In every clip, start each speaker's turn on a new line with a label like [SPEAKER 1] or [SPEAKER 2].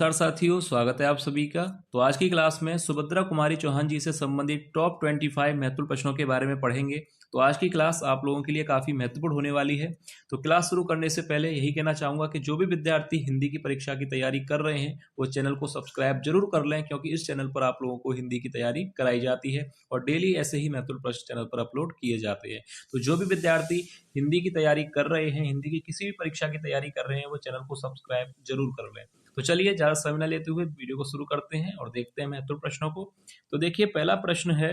[SPEAKER 1] नमस्कार साथियों, स्वागत है आप सभी का। तो आज की क्लास में सुभद्रा कुमारी चौहान जी से संबंधित टॉप 25 महत्वपूर्ण प्रश्नों के बारे में पढ़ेंगे। तो आज की क्लास आप लोगों के लिए काफ़ी महत्वपूर्ण होने वाली है। तो क्लास शुरू करने से पहले यही कहना चाहूँगा कि जो भी विद्यार्थी हिंदी की परीक्षा की तैयारी कर रहे हैं वो चैनल को सब्सक्राइब जरूर कर लें, क्योंकि इस चैनल पर आप लोगों को हिंदी की तैयारी कराई जाती है और डेली ऐसे ही महत्वपूर्ण प्रश्न चैनल पर अपलोड किए जाते हैं। तो जो भी विद्यार्थी हिंदी की तैयारी कर रहे हैं, हिंदी की किसी भी परीक्षा की तैयारी कर रहे हैं, वो चैनल को सब्सक्राइब जरूर कर लें। तो चलिए ज़्यादा समय न लेते हुए वीडियो को शुरू करते हैं और देखते हैं महत्वपूर्ण प्रश्नों को। तो देखिए, पहला प्रश्न है,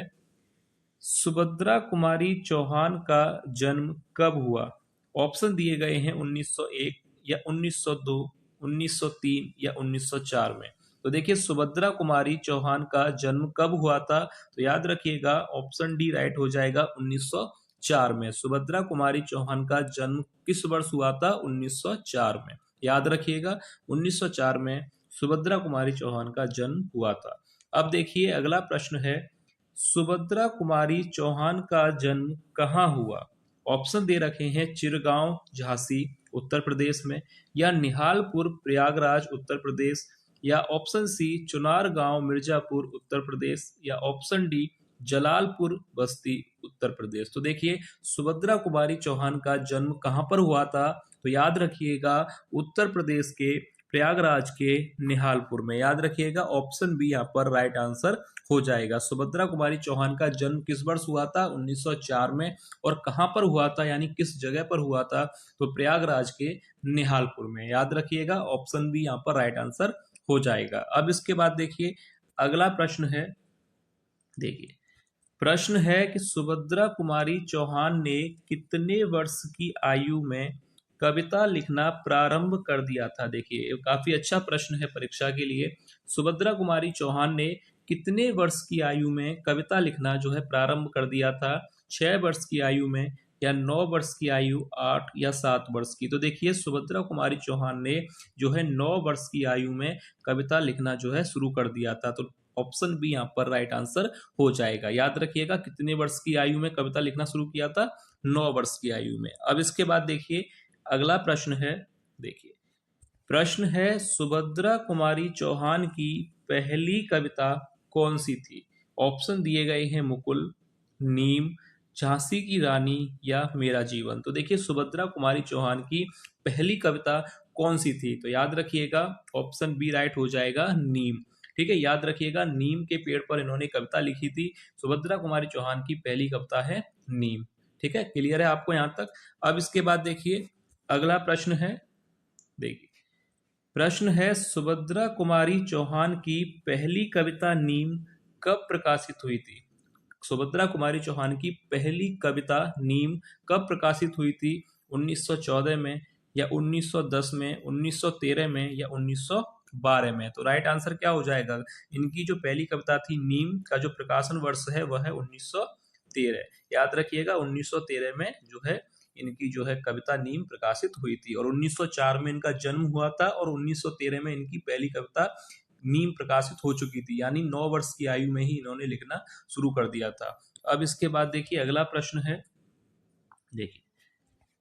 [SPEAKER 1] सुभद्रा कुमारी चौहान का जन्म कब हुआ? ऑप्शन दिए गए हैं 1901 या 1902, 1903 या 1904 में। तो देखिए, सुभद्रा कुमारी चौहान का जन्म कब हुआ था? तो याद रखिएगा, ऑप्शन डी राइट हो जाएगा 1904 में। सुभद्रा कुमारी चौहान का जन्म किस वर्ष हुआ था? 1904 में। याद रखिएगा, 1904 में सुभद्रा कुमारी चौहान का जन्म हुआ था। अब देखिए, अगला प्रश्न है, सुभद्रा कुमारी चौहान का जन्म कहाँ हुआ? ऑप्शन दे रखे हैं, चिरगांव झांसी उत्तर प्रदेश में, या निहालपुर प्रयागराज उत्तर प्रदेश, या ऑप्शन सी चुनार गांव मिर्जापुर उत्तर प्रदेश, या ऑप्शन डी जलालपुर बस्ती उत्तर प्रदेश। तो देखिए, सुभद्रा कुमारी चौहान का जन्म कहाँ पर हुआ था? तो याद रखिएगा, उत्तर प्रदेश के प्रयागराज के निहालपुर में। याद रखिएगा, ऑप्शन बी यहाँ पर राइट आंसर हो जाएगा। सुभद्रा कुमारी चौहान का जन्म किस वर्ष हुआ था? 1904 में। और कहां पर हुआ था, यानी किस जगह पर हुआ था? तो प्रयागराज के निहालपुर में। याद रखिएगा, ऑप्शन बी यहाँ पर राइट आंसर हो जाएगा। अब इसके बाद देखिए, अगला प्रश्न है, देखिए प्रश्न है कि सुभद्रा कुमारी चौहान ने कितने वर्ष की आयु में कविता लिखना प्रारंभ कर दिया था? देखिए, ये काफी अच्छा प्रश्न है परीक्षा के लिए। सुभद्रा कुमारी चौहान ने कितने वर्ष की आयु में कविता लिखना जो है प्रारंभ कर दिया था? 6 वर्ष की आयु में, या 9 वर्ष की आयु, 8 या 7 वर्ष की? तो देखिए, सुभद्रा कुमारी चौहान ने जो है 9 वर्ष की आयु में कविता लिखना जो है शुरू कर दिया था। तो ऑप्शन बी यहाँ पर राइट आंसर हो जाएगा। याद रखिएगा, कितने वर्ष की आयु में कविता लिखना शुरू किया था? 9 वर्ष की आयु में। अब इसके बाद देखिए, अगला प्रश्न है, देखिए प्रश्न है, सुभद्रा कुमारी चौहान की पहली कविता कौन सी थी? ऑप्शन दिए गए हैं, मुकुल, नीम, झांसी की रानी, या मेरा जीवन। तो देखिए, सुभद्रा कुमारी चौहान की पहली कविता कौन सी थी? तो याद रखिएगा, ऑप्शन बी राइट हो जाएगा, नीम। ठीक है, याद रखिएगा, नीम के पेड़ पर इन्होंने कविता लिखी थी। सुभद्रा कुमारी चौहान की पहली कविता है नीम। ठीक है, क्लियर है आपको यहाँ तक? अब इसके बाद देखिए, अगला प्रश्न है, देखिए प्रश्न है, सुभद्रा कुमारी चौहान की पहली कविता नीम कब प्रकाशित हुई थी? सुभद्रा कुमारी चौहान की पहली कविता नीम कब प्रकाशित हुई थी? 1914 में, या 1910 में, 1913 में, या 1912 में? तो राइट आंसर क्या हो जाएगा? इनकी जो पहली कविता थी नीम का जो प्रकाशन वर्ष है वह है 1913। याद रखिएगा, 1913 में जो है इनकी जो है कविता नीम प्रकाशित हुई थी, और 1904 में इनका जन्म हुआ था, और 1913 में इनकी पहली कविता नीम प्रकाशित हो चुकी थी। यानी 9 वर्ष की आयु में ही इन्होंने लिखना शुरू कर दिया था। अब इसके बाद देखिए, अगला प्रश्न है, देखिए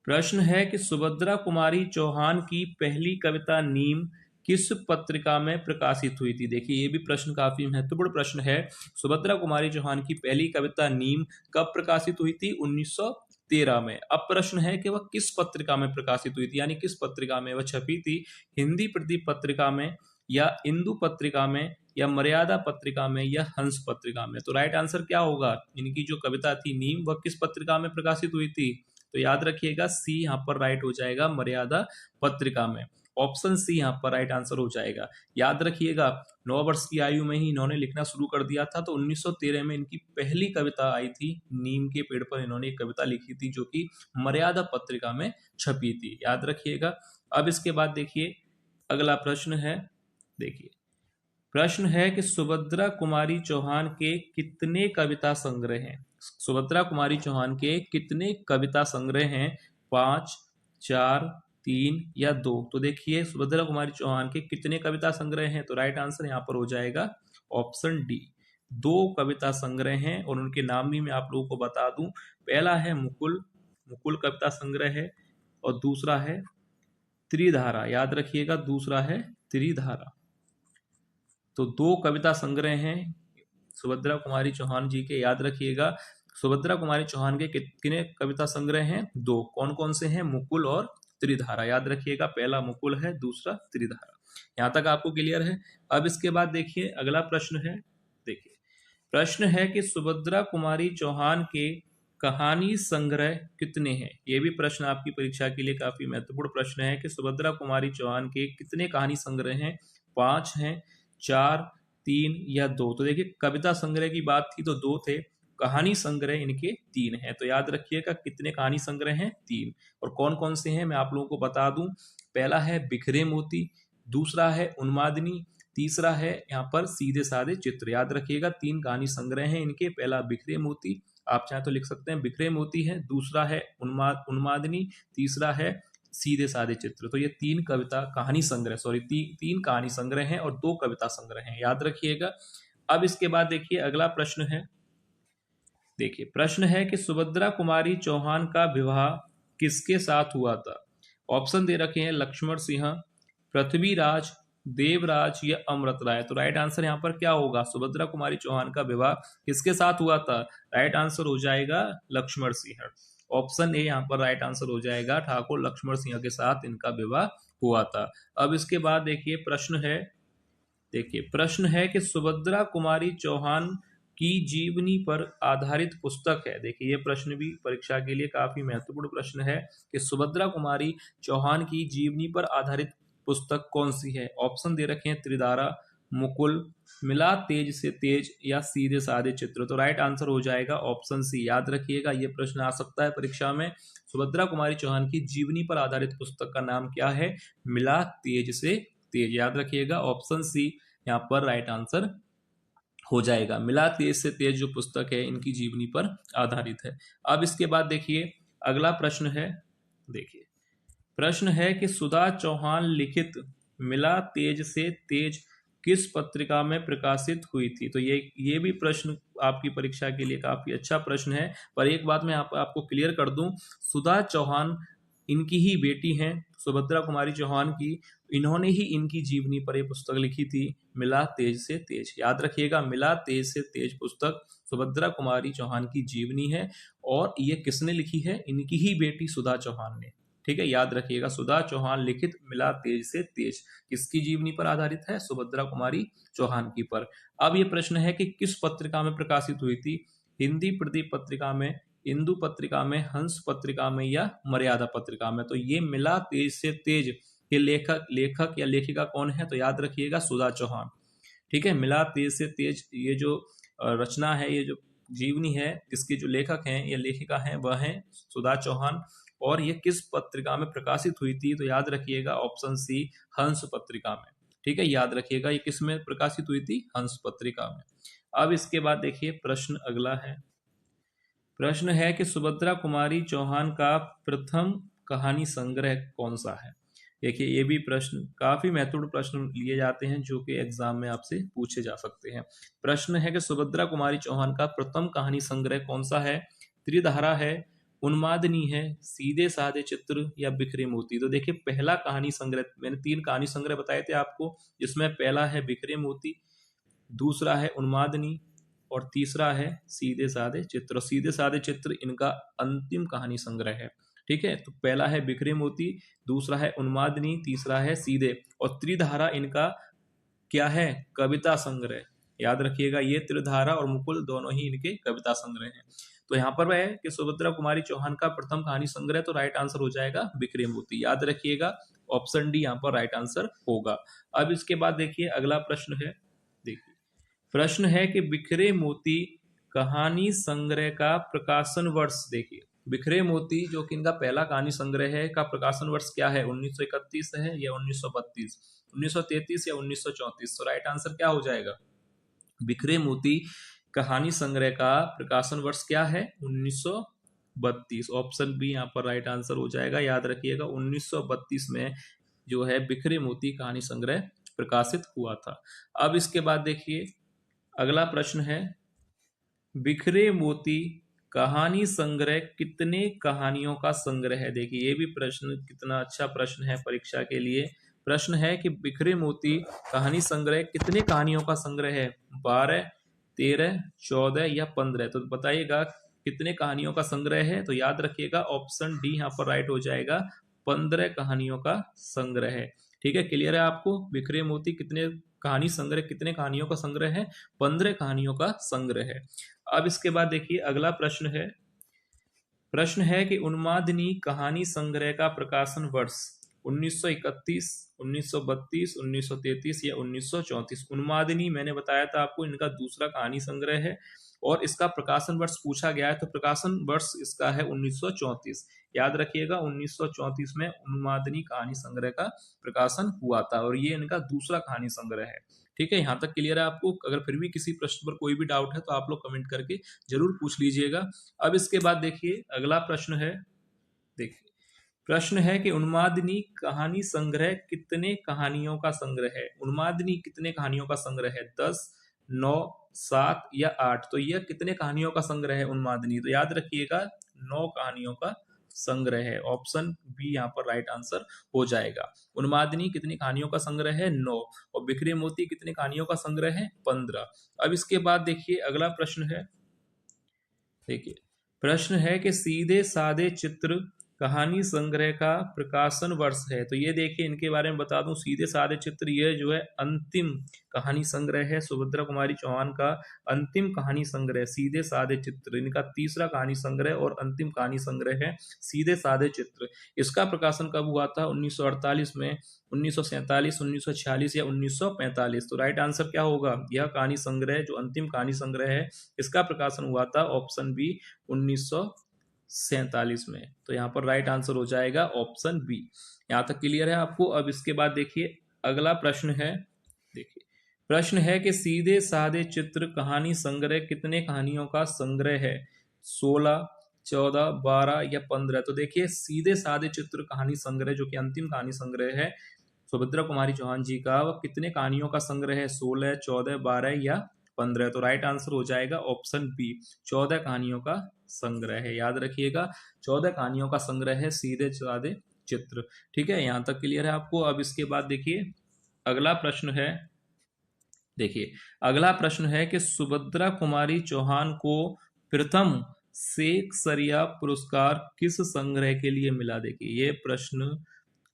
[SPEAKER 1] प्रश्न है कि सुभद्रा कुमारी चौहान की पहली कविता नीम किस पत्रिका में प्रकाशित हुई थी? देखिए, ये भी प्रश्न काफी महत्वपूर्ण प्रश्न है। सुभद्रा कुमारी चौहान की पहली कविता नीम कब प्रकाशित हुई थी? 1913 में। अब प्रश्न है कि वह किस पत्रिका में प्रकाशित हुई थी, यानी किस पत्रिका में वह छपी थी? हिंदी प्रदीप पत्रिका में, या इंदु पत्रिका में, या मर्यादा पत्रिका में, या हंस पत्रिका में? तो राइट आंसर क्या होगा? इनकी जो कविता थी नीम, वह किस पत्रिका में प्रकाशित हुई थी? तो याद रखिएगा, सी यहाँ पर राइट हो जाएगा, मर्यादा पत्रिका में। ऑप्शन सी यहाँ पर राइट आंसर हो जाएगा। याद रखिएगा, 9 वर्ष की आयु में ही इन्होंने लिखना शुरू कर दिया था। तो 1913 में इनकी पहली कविता आई थी, नीम के पेड़ पर इन्होंने एक कविता लिखी थी जो कि मर्यादा पत्रिका में छपी थी। याद रखिएगा। अब इसके बाद देखिए, अगला प्रश्न है, देखिए प्रश्न है कि सुभद्रा कुमारी चौहान के कितने कविता संग्रह हैं? सुभद्रा कुमारी चौहान के कितने कविता संग्रह हैं? 5, 4, 3 या 2? तो देखिए, सुभद्रा कुमारी चौहान के कितने कविता संग्रह हैं? तो राइट आंसर यहाँ पर हो जाएगा ऑप्शन डी, 2 कविता संग्रह हैं, और उनके नाम भी मैं आप लोगों को बता दूं। पहला है मुकुल, मुकुल कविता संग्रह है, और दूसरा है त्रिधारा। याद रखिएगा, दूसरा है त्रिधारा। तो 2 कविता संग्रह हैं सुभद्रा कुमारी चौहान जी के, याद रखिएगा। सुभद्रा कुमारी चौहान के कितने कविता संग्रह हैं? 2। कौन कौन से हैं? मुकुल और त्रिधारा, याद रखिएगा। पहला मुकुल है, दूसरा त्रिधारा। यहां तक आपको क्लियर है। अब इसके बाद देखिए अगला प्रश्न है। देखिए प्रश्न है कि सुभद्रा कुमारी चौहान के कहानी संग्रह कितने हैं? ये भी प्रश्न आपकी परीक्षा के लिए काफी महत्वपूर्ण प्रश्न है कि सुभद्रा कुमारी चौहान के कितने कहानी संग्रह हैं? 5 हैं, 4, 3 या 2? तो देखिए कविता संग्रह की बात थी तो 2 थे, कहानी संग्रह इनके 3 हैं। तो याद रखिएगा कितने कहानी संग्रह हैं? 3। और कौन कौन से हैं मैं आप लोगों को बता दूं। पहला है बिखरे मोती, दूसरा है उन्मादिनी, तीसरा है यहाँ पर सीधे साधे चित्र। याद रखिएगा 3 कहानी संग्रह हैं इनके। पहला बिखरे मोती, आप चाहे तो लिख सकते हैं बिखरे मोती है, दूसरा है उन्मादिनी, तीसरा है सीधे साधे चित्र। तो ये 3 कविता कहानी संग्रह, सॉरी 3 कहानी संग्रह हैं और 2 कविता संग्रह हैं, याद रखिएगा। अब इसके बाद देखिए अगला प्रश्न है। देखिए प्रश्न है कि सुभद्रा कुमारी चौहान का विवाह किसके साथ हुआ था? ऑप्शन दे रखे हैं लक्ष्मण सिंह, पृथ्वीराज, देवराज या अमृत राय। तो राइट आंसर यहाँ पर क्या होगा? सुभद्रा कुमारी चौहान का विवाह किसके साथ हुआ था? राइट आंसर हो जाएगा लक्ष्मण सिंह। ऑप्शन ए यहाँ पर राइट आंसर हो जाएगा, ठाकुर लक्ष्मण सिंह के साथ इनका विवाह हुआ था। अब इसके बाद देखिए प्रश्न है। देखिए प्रश्न है कि सुभद्रा कुमारी चौहान की जीवनी पर आधारित पुस्तक है। देखिए ये प्रश्न भी परीक्षा के लिए काफी महत्वपूर्ण प्रश्न है कि सुभद्रा कुमारी चौहान की जीवनी पर आधारित पुस्तक कौन सी है? ऑप्शन दे रखे हैं त्रिधारा, मुकुल, मिला तेज से तेज या सीधे साधे चित्र। तो राइट आंसर हो जाएगा ऑप्शन सी। याद रखिएगा ये प्रश्न आ सकता है परीक्षा में। सुभद्रा कुमारी चौहान की जीवनी पर आधारित पुस्तक का नाम क्या है? मिला तेज से तेज। याद रखिएगा ऑप्शन सी यहाँ पर राइट आंसर हो जाएगा। मिला तेज से तेज जो पुस्तक है इनकी जीवनी पर आधारित है। अब इसके बाद देखिए अगला प्रश्न है। देखिए प्रश्न है कि सुधा चौहान लिखित मिला तेज से तेज किस पत्रिका में प्रकाशित हुई थी? तो ये भी प्रश्न आपकी परीक्षा के लिए काफी अच्छा प्रश्न है। पर एक बात मैं आपको क्लियर कर दूं, सुधा चौहान इनकी ही बेटी हैं, सुभद्रा कुमारी चौहान की। इन्होंने ही इनकी जीवनी पर यह पुस्तक लिखी थी, मिला तेज से तेज। याद रखिएगा मिला तेज से तेज पुस्तक सुभद्रा कुमारी चौहान की जीवनी है और ये किसने लिखी है? इनकी ही बेटी सुधा चौहान ने। ठीक है, याद रखिएगा सुधा चौहान लिखित मिला तेज से तेज किसकी जीवनी पर आधारित है? सुभद्रा कुमारी चौहान की पर। अब ये प्रश्न है कि किस पत्रिका में प्रकाशित हुई थी? हिंदी प्रदीप पत्रिका में, इंदु पत्रिका में, हंस पत्रिका में या मर्यादा पत्रिका में? तो ये मिला तेज से तेज के लेखक या लेखिका कौन है? तो याद रखिएगा सुधा चौहान। ठीक है, मिला तेज से तेज ये जो रचना है, ये जो जीवनी है, इसके जो लेखक हैं या लेखिका हैं वह हैं सुधा चौहान। और ये किस पत्रिका में प्रकाशित हुई थी? तो याद रखिएगा ऑप्शन सी, हंस पत्रिका में। ठीक है, याद रखिएगा ये किस में प्रकाशित हुई थी? हंस पत्रिका में। अब इसके बाद देखिए प्रश्न अगला है। प्रश्न है कि सुभद्रा कुमारी चौहान का प्रथम कहानी संग्रह कौन सा है? देखिए ये भी प्रश्न काफी महत्वपूर्ण प्रश्न लिए जाते हैं जो कि एग्जाम में आपसे पूछे जा सकते हैं। प्रश्न है कि सुभद्रा कुमारी चौहान का प्रथम कहानी संग्रह कौन सा है? त्रिधारा है, उन्मादिनी है, सीधे साधे चित्र या बिखरे मोती? तो देखिए पहला कहानी संग्रह, मैंने 3 कहानी संग्रह बताए थे आपको, जिसमें पहला है बिखरे मोती, दूसरा है उन्मादिनी और तीसरा है सीधे साधे चित्र। सीधे साधे चित्र इनका अंतिम कहानी संग्रह है। ठीक है, तो पहला है बिखरे मोती, दूसरा है उन्मादिनी, तीसरा है सीधे, और त्रिधारा इनका क्या है? कविता संग्रह। याद रखिएगा ये त्रिधारा और मुकुल दोनों ही इनके कविता संग्रह हैं। तो यहाँ पर वह है कि सुभद्रा कुमारी चौहान का प्रथम कहानी संग्रह, तो राइट आंसर हो जाएगा बिखरे मोती। याद रखिएगा ऑप्शन डी यहाँ पर राइट आंसर होगा। अब इसके बाद देखिए अगला प्रश्न है। देखिए प्रश्न है कि बिखरे मोती कहानी संग्रह का प्रकाशन वर्ष। देखिए बिखरे मोती जो कि इनका पहला कहानी संग्रह है का प्रकाशन वर्ष क्या है? 1931 है या 1932, 1933 या 1934? तो राइट आंसर क्या हो जाएगा? बिखरे मोती कहानी संग्रह का प्रकाशन वर्ष क्या है? 1932। ऑप्शन बी यहाँ पर राइट आंसर हो जाएगा। याद रखिएगा 1932 में जो है बिखरे मोती कहानी संग्रह प्रकाशित हुआ था। अब इसके बाद देखिए अगला प्रश्न है, बिखरे मोती कहानी संग्रह कितने कहानियों का संग्रह है? देखिए ये भी प्रश्न कितना अच्छा प्रश्न है परीक्षा के लिए। प्रश्न है कि बिखरे मोती कहानी संग्रह कितने कहानियों का संग्रह है? 12, 13, 14 या 15? तो बताइएगा कितने कहानियों का संग्रह है। तो याद रखिएगा ऑप्शन डी यहाँ पर राइट हो जाएगा, 15 कहानियों का संग्रह है। ठीक है, क्लियर है आपको? बिखरे मोती कितने कहानी संग्रह, कितने कहानियों का संग्रह है? 15 कहानियों का संग्रह है। अब इसके बाद देखिए अगला प्रश्न है कि उन्मादिनी कहानी संग्रह का प्रकाशन वर्ष 1931, 1932, 1933 या 1934? उन्मादिनी मैंने बताया था आपको, इनका दूसरा कहानी संग्रह है और इसका प्रकाशन वर्ष पूछा गया है, तो प्रकाशन वर्ष इसका है 1934। याद रखिएगा 1934 में उन्मादिनी कहानी संग्रह का प्रकाशन हुआ था और ये इनका दूसरा कहानी संग्रह है। ठीक है, यहाँ तक क्लियर है आपको? अगर फिर भी किसी प्रश्न पर कोई भी डाउट है तो आप लोग कमेंट करके जरूर पूछ लीजिएगा। अब इसके बाद देखिए अगला प्रश्न है, देखिए प्रश्न है कि उन्मादिनी कहानी संग्रह कितने कहानियों का संग्रह है? उन्मादिनी कितने कहानियों का संग्रह है? 10, 9, 7 या 8? तो यह कितने कहानियों का संग्रह है उन्मादिनी? तो याद रखिएगा 9 कहानियों का संग्रह है। ऑप्शन बी यहाँ पर राइट आंसर हो जाएगा। उन्मादिनी कितनी कहानियों का संग्रह है? 9। और बिखरे मोती कितने कहानियों का संग्रह है? 15। अब इसके बाद देखिए अगला प्रश्न है, देखिए प्रश्न है कि सीधे साधे चित्र कहानी संग्रह का प्रकाशन वर्ष है। तो ये देखिए इनके बारे में बता दूं, सीधे साधे चित्र ये जो है अंतिम कहानी संग्रह है, सुभद्रा कुमारी चौहान का अंतिम कहानी संग्रह सीधे साधे चित्र, इनका तीसरा कहानी संग्रह और अंतिम कहानी संग्रह है सीधे साधे चित्र। इसका प्रकाशन कब हुआ था? 1948 में, 1947, 1946 या 1945? तो राइट आंसर क्या होगा? यह कहानी संग्रह जो अंतिम कहानी संग्रह है इसका प्रकाशन हुआ था ऑप्शन बी 1947 में। तो यहाँ पर राइट आंसर हो जाएगा ऑप्शन बी। यहाँ तक क्लियर है आपको? अब इसके बाद देखिए अगला प्रश्न है, देखिए प्रश्न है कि सीधे साधे चित्र कहानी संग्रह कितने कहानियों का संग्रह है? 16, 14, 12 या 15? तो देखिए सीधे साधे चित्र कहानी संग्रह जो कि अंतिम कहानी संग्रह है सुभद्रा कुमारी चौहान जी का, वह कितने कहानियों का संग्रह है? 16, 14, 12 या 15? तो राइट आंसर हो जाएगा ऑप्शन बी, 14 कहानियों का संग्रह है। याद रखिएगा 14 कहानियों का संग्रह है सीधे साधे चित्र। ठीक है, यहाँ तक क्लियर है आपको? अब इसके बाद देखिए अगला प्रश्न है, देखिए अगला प्रश्न है कि सुभद्रा कुमारी चौहान को प्रथम सेक्सरिया पुरस्कार किस संग्रह के लिए मिला? देखिए ये प्रश्न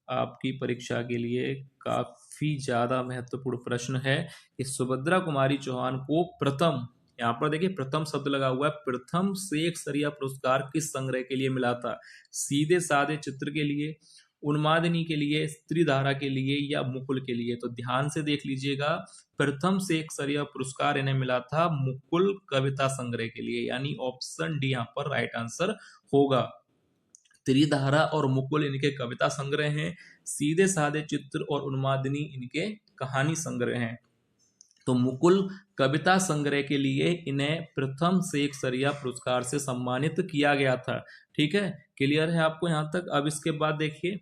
[SPEAKER 1] आपकी परीक्षा के लिए काफी ज्यादा महत्वपूर्ण प्रश्न है कि सुभद्रा कुमारी चौहान को प्रथम, यहाँ पर देखिए प्रथम शब्द लगा हुआ है, प्रथम सेक्सरिया पुरस्कार किस संग्रह के लिए मिला था? सीधे साधे चित्र के लिए, उन्मादिनी के लिए, स्त्रीधारा के लिए या मुकुल के लिए? तो ध्यान से देख लीजिएगा, प्रथम सेक्सरिया पुरस्कार इन्हें मिला था मुकुल कविता संग्रह के लिए, यानी ऑप्शन डी यहाँ पर राइट आंसर होगा। त्रिधारा और मुकुल इनके कविता संग्रह हैं, सीधे साधे चित्र और उन्मादिनी इनके कहानी संग्रह हैं। तो मुकुल कविता संग्रह के लिए इन्हें प्रथम सेक्सरिया पुरस्कार से सम्मानित किया गया था। ठीक है, क्लियर है आपको यहाँ तक? अब इसके बाद देखिए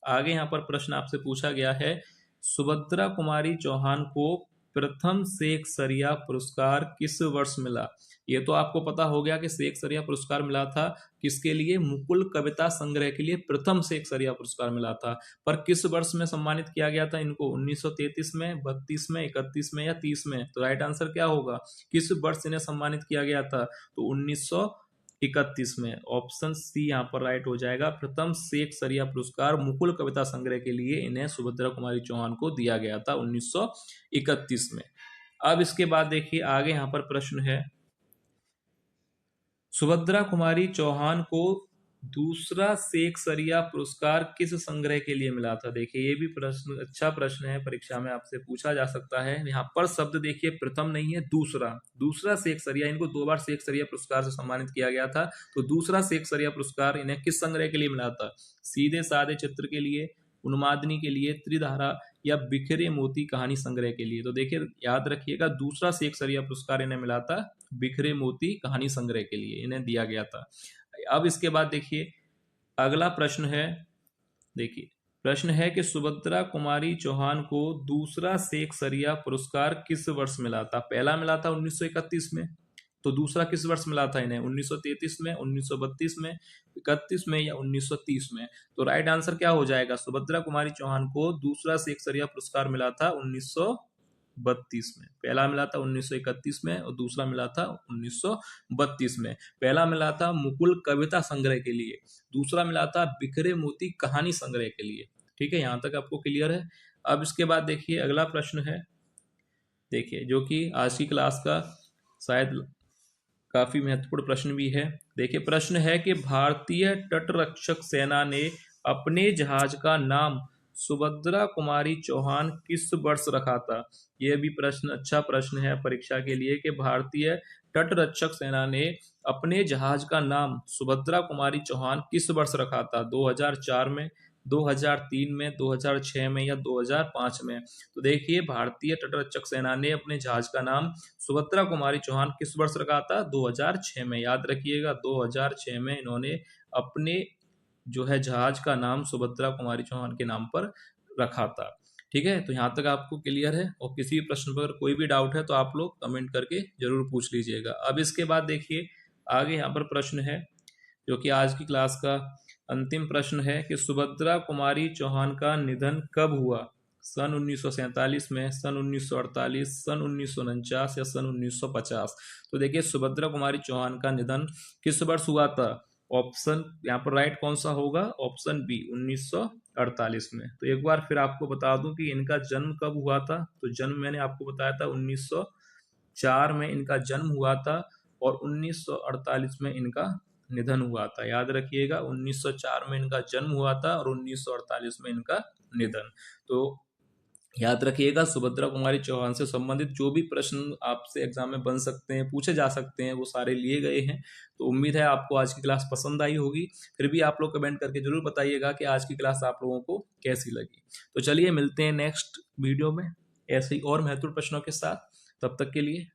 [SPEAKER 1] आगे यहाँ पर प्रश्न आपसे पूछा गया है, सुभद्रा कुमारी चौहान को प्रथम सेक्सरिया पुरस्कार किस वर्ष मिला? ये तो आपको पता हो गया कि सेक्सरिया पुरस्कार मिला था किसके लिए? मुकुल कविता संग्रह के लिए प्रथम सेक्सरिया पुरस्कार मिला था। पर किस वर्ष में सम्मानित किया गया था इनको? 1933 में, 32 में, 31 में या 30 में? तो राइट आंसर क्या होगा? किस वर्ष इन्हें सम्मानित किया गया था? तो 1931 में। ऑप्शन सी यहाँ पर राइट हो जाएगा, प्रथम सेक्सरिया पुरस्कार मुकुल कविता संग्रह के लिए इन्हें सुभद्रा कुमारी चौहान को दिया गया था 1931 में। अब इसके बाद देखिए आगे यहाँ पर प्रश्न है, सुभद्रा कुमारी चौहान को दूसरा सेक्सरिया पुरस्कार किस संग्रह के लिए मिला था? देखिए ये भी प्रश्न अच्छा प्रश्न है, परीक्षा में आपसे पूछा जा सकता है। यहाँ पर शब्द देखिए प्रथम नहीं है, दूसरा सेक्सरिया, इनको 2 बार सेक्सरिया पुरस्कार से सम्मानित किया गया था। तो दूसरा सेक्सरिया पुरस्कार इन्हें किस संग्रह के लिए मिला था? सीधे साधे चित्र के लिए, उन्मादिनी के लिए, त्रिधारा या बिखरे मोती कहानी संग्रह के लिए? तो देखिए याद रखिएगा दूसरा सेक्सरिया पुरस्कार इन्हें मिला था बिखरे मोती कहानी संग्रह के लिए इन्हें दिया गया था। अब इसके बाद देखिए अगला प्रश्न है, देखिए प्रश्न है कि सुभद्रा कुमारी चौहान को दूसरा सेक्सरिया पुरस्कार किस वर्ष मिला था? पहला मिला था 1931 में, तो दूसरा किस वर्ष मिला था इन्हें? 1933 में, 1932 में, 31 में या 1930 में? तो राइट आंसर क्या हो जाएगा? सुभद्रा कुमारी चौहान को दूसरा शेक्सपियर पुरस्कार मिला था 1932 में। पहला मिला था 1931 में और दूसरा मिला था 1932 में। पहला मिला था मुकुल कविता संग्रह के लिए, दूसरा मिला था बिखरे मोती कहानी संग्रह के लिए। ठीक है, यहां तक आपको क्लियर है। अब इसके बाद देखिए अगला प्रश्न है, देखिए जो कि आज की क्लास का शायद काफी महत्वपूर्ण प्रश्न भी है। देखिए प्रश्न है कि भारतीय तटरक्षक सेना ने अपने जहाज का नाम सुभद्रा कुमारी चौहान किस वर्ष रखा था? यह भी प्रश्न अच्छा प्रश्न है परीक्षा के लिए कि भारतीय तटरक्षक सेना ने अपने जहाज का नाम सुभद्रा कुमारी चौहान किस वर्ष रखा था? 2004 में, 2003 में, 2006 में या 2005 में? तो देखिए भारतीय तटरक्षक सेना ने अपने जहाज का नाम सुभद्रा कुमारी चौहान किस वर्ष रखा था? 2006 में। याद रखिएगा 2006 में इन्होंने अपने जो है जहाज का नाम सुभद्रा कुमारी चौहान के नाम पर रखा था। ठीक है, तो यहाँ तक आपको क्लियर है। और किसी भी प्रश्न पर कोई भी डाउट है तो आप लोग कमेंट करके जरूर पूछ लीजिएगा। अब इसके बाद देखिए आगे यहाँ पर प्रश्न है जो कि आज की क्लास का अंतिम प्रश्न है कि सुभद्रा कुमारी चौहान का निधन कब हुआ? सन 1947 में, सन 1948, सन 1949 या सन 1950? तो देखिए सुभद्रा कुमारी चौहान का निधन किस वर्ष हुआ था? ऑप्शन यहाँ पर राइट कौन सा होगा? ऑप्शन बी 1948 में। तो एक बार फिर आपको बता दूं कि इनका जन्म कब हुआ था। तो जन्म मैंने आपको बताया था 1904 में इनका जन्म हुआ था और 1948 में इनका निधन हुआ था। याद रखिएगा 1904 में इनका जन्म हुआ था और 1948 में इनका निधन। तो याद रखिएगा सुभद्रा कुमारी चौहान से संबंधित जो भी प्रश्न आपसे एग्जाम में बन सकते हैं, पूछे जा सकते हैं, वो सारे लिए गए हैं। तो उम्मीद है आपको आज की क्लास पसंद आई होगी। फिर भी आप लोग कमेंट करके जरूर बताइएगा कि आज की क्लास आप लोगों को कैसी लगी। तो चलिए मिलते हैं नेक्स्ट वीडियो में ऐसे ही और महत्वपूर्ण प्रश्नों के साथ। तब तक के लिए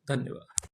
[SPEAKER 1] धन्यवाद।